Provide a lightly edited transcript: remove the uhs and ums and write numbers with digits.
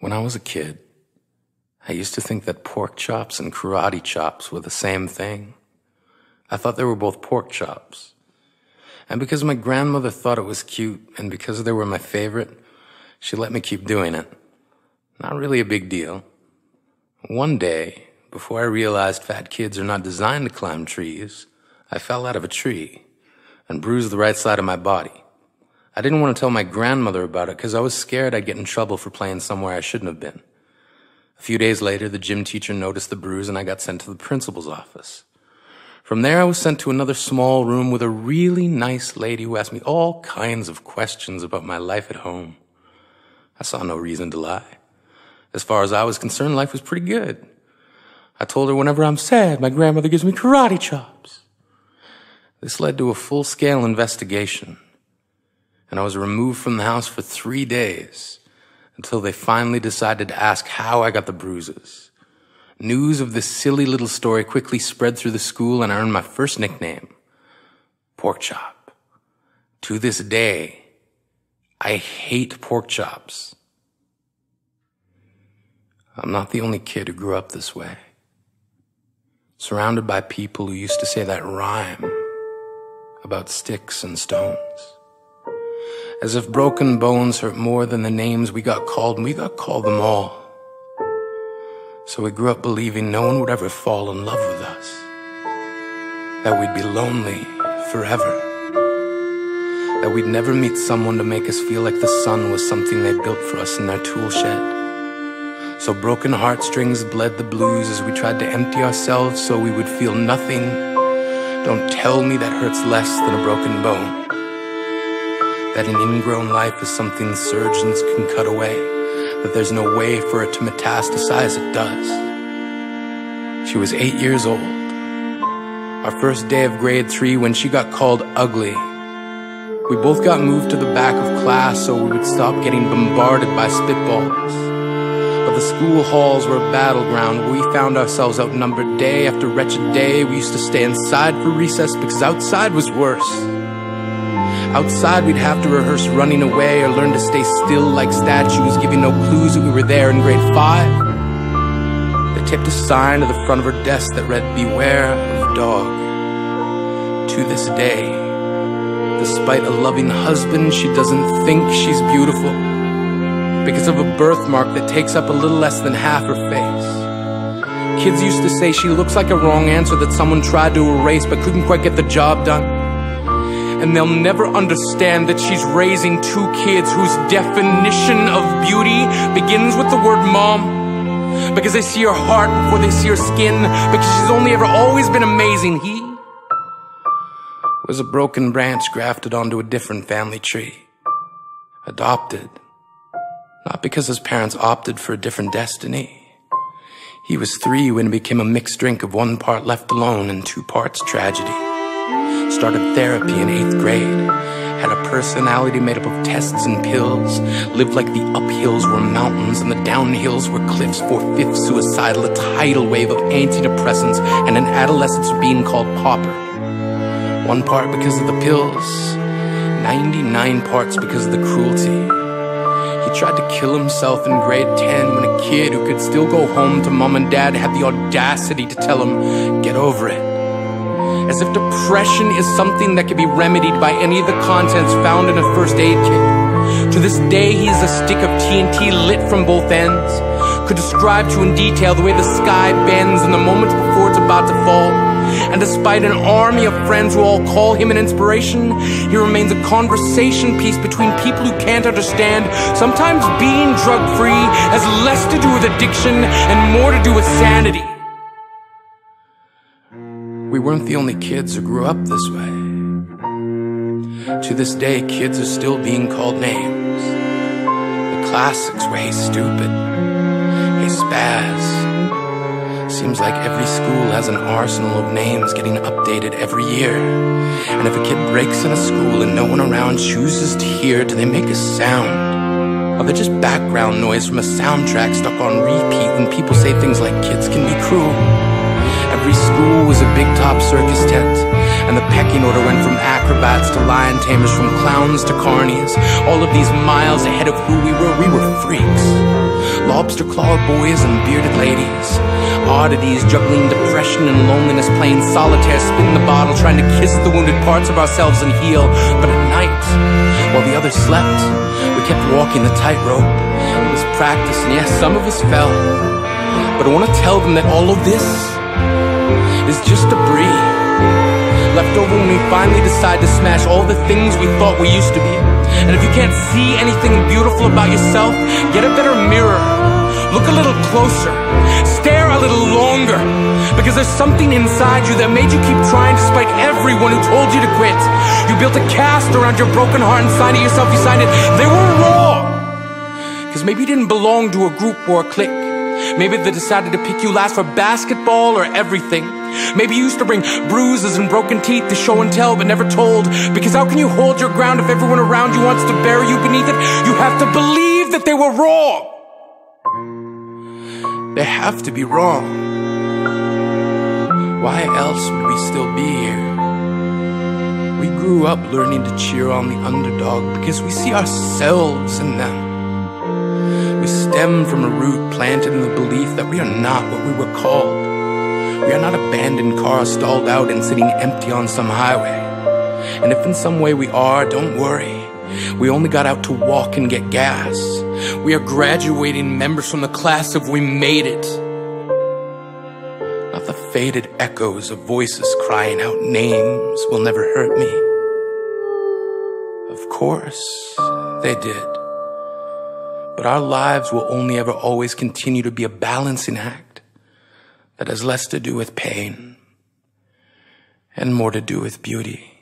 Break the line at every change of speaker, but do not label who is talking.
When I was a kid, I used to think that pork chops and karate chops were the same thing. I thought they were both pork chops. And because my grandmother thought it was cute, and because they were my favorite, she let me keep doing it. Not really a big deal. One day, before I realized fat kids are not designed to climb trees, I fell out of a tree and bruised the right side of my body. I didn't want to tell my grandmother about it because I was scared I'd get in trouble for playing somewhere I shouldn't have been. A few days later, the gym teacher noticed the bruise and I got sent to the principal's office. From there, I was sent to another small room with a really nice lady who asked me all kinds of questions about my life at home. I saw no reason to lie. As far as I was concerned, life was pretty good. I told her whenever I'm sad, my grandmother gives me karate chops. This led to a full-scale investigation, and I was removed from the house for 3 days until they finally decided to ask how I got the bruises. News of this silly little story quickly spread through the school, and I earned my first nickname, Pork Chop. To this day, I hate pork chops. I'm not the only kid who grew up this way, surrounded by people who used to say that rhyme about sticks and stones. As if broken bones hurt more than the names we got called, and we got called them all. So we grew up believing no one would ever fall in love with us, that we'd be lonely forever, that we'd never meet someone to make us feel like the sun was something they built for us in their tool shed. So broken heartstrings bled the blues as we tried to empty ourselves so we would feel nothing. Don't tell me that hurts less than a broken bone. That an ingrown life is something surgeons can cut away, that there's no way for it to metastasize, it does. She was 8 years old. Our first day of grade 3 when she got called ugly. We both got moved to the back of class so we would stop getting bombarded by spitballs. But the school halls were a battleground where we found ourselves outnumbered day after wretched day. We used to stay inside for recess because outside was worse. Outside we'd have to rehearse running away or learn to stay still like statues, giving no clues that we were there in grade 5. They taped a sign to the front of her desk that read, "Beware of dog." To this day, despite a loving husband, she doesn't think she's beautiful because of a birthmark that takes up a little less than half her face. Kids used to say she looks like a wrong answer that someone tried to erase but couldn't quite get the job done. And they'll never understand that she's raising 2 kids whose definition of beauty begins with the word mom, because they see her heart before they see her skin, because she's only ever always been amazing. He was a broken branch grafted onto a different family tree, adopted. Not because his parents opted for a different destiny. He was 3 when it became a mixed drink of 1 part left alone and 2 parts tragedy. Started therapy in 8th grade. Had a personality made up of tests and pills. Lived like the uphills were mountains and the downhills were cliffs. 4/5 suicidal, a tidal wave of antidepressants, and an adolescence being called pauper. 1 part because of the pills, 99 parts because of the cruelty. He tried to kill himself in grade 10 when a kid who could still go home to mom and dad had the audacity to tell him, "Get over it." As if depression is something that can be remedied by any of the contents found in a first aid kit. To this day, he is a stick of TNT lit from both ends. Could describe to in detail the way the sky bends in the moments before it's about to fall. And despite an army of friends who all call him an inspiration, he remains a conversation piece between people who can't understand. Sometimes being drug-free has less to do with addiction and more to do with sanity. We weren't the only kids who grew up this way. To this day, kids are still being called names. The classics were, "Hey stupid," "Hey spaz." Seems like every school has an arsenal of names getting updated every year. And if a kid breaks in a school and no one around chooses to hear it, do they make a sound? Or they're just background noise from a soundtrack stuck on repeat when people say things like kids can be cruel. Every school was a big top circus tent, And the pecking order went from acrobats to lion tamers, from clowns to carnies. All of these miles ahead of who we were freaks. Lobster claw boys and bearded ladies, oddities juggling depression and loneliness, playing solitaire, spin the bottle, trying to kiss the wounded parts of ourselves and heal. But at night, while the others slept, we kept walking the tightrope. It was practice, and yes, some of us fell. But I want to tell them that all of this is just debris, left over when we finally decide to smash all the things we thought we used to be. And if you can't see anything beautiful about yourself, get a better mirror. Look a little closer. Stare a little longer. Because there's something inside you that made you keep trying despite everyone who told you to quit. You built a cast around your broken heart and signed it yourself. You signed it. They were raw. Because maybe you didn't belong to a group or a clique. Maybe they decided to pick you last for basketball or everything. Maybe you used to bring bruises and broken teeth to show and tell but never told. Because how can you hold your ground if everyone around you wants to bury you beneath it? You have to believe that they were wrong. They have to be wrong. Why else would we still be here? We grew up learning to cheer on the underdog because we see ourselves in them. We stem from a root planted in the belief that we are not what we were called. We are not abandoned cars stalled out and sitting empty on some highway. And if in some way we are, don't worry. We only got out to walk and get gas. We are graduating members from the class of We Made It. Not the faded echoes of voices crying out names will never hurt me. Of course, they did. But our lives will only ever always continue to be a balancing act that has less to do with pain and more to do with beauty.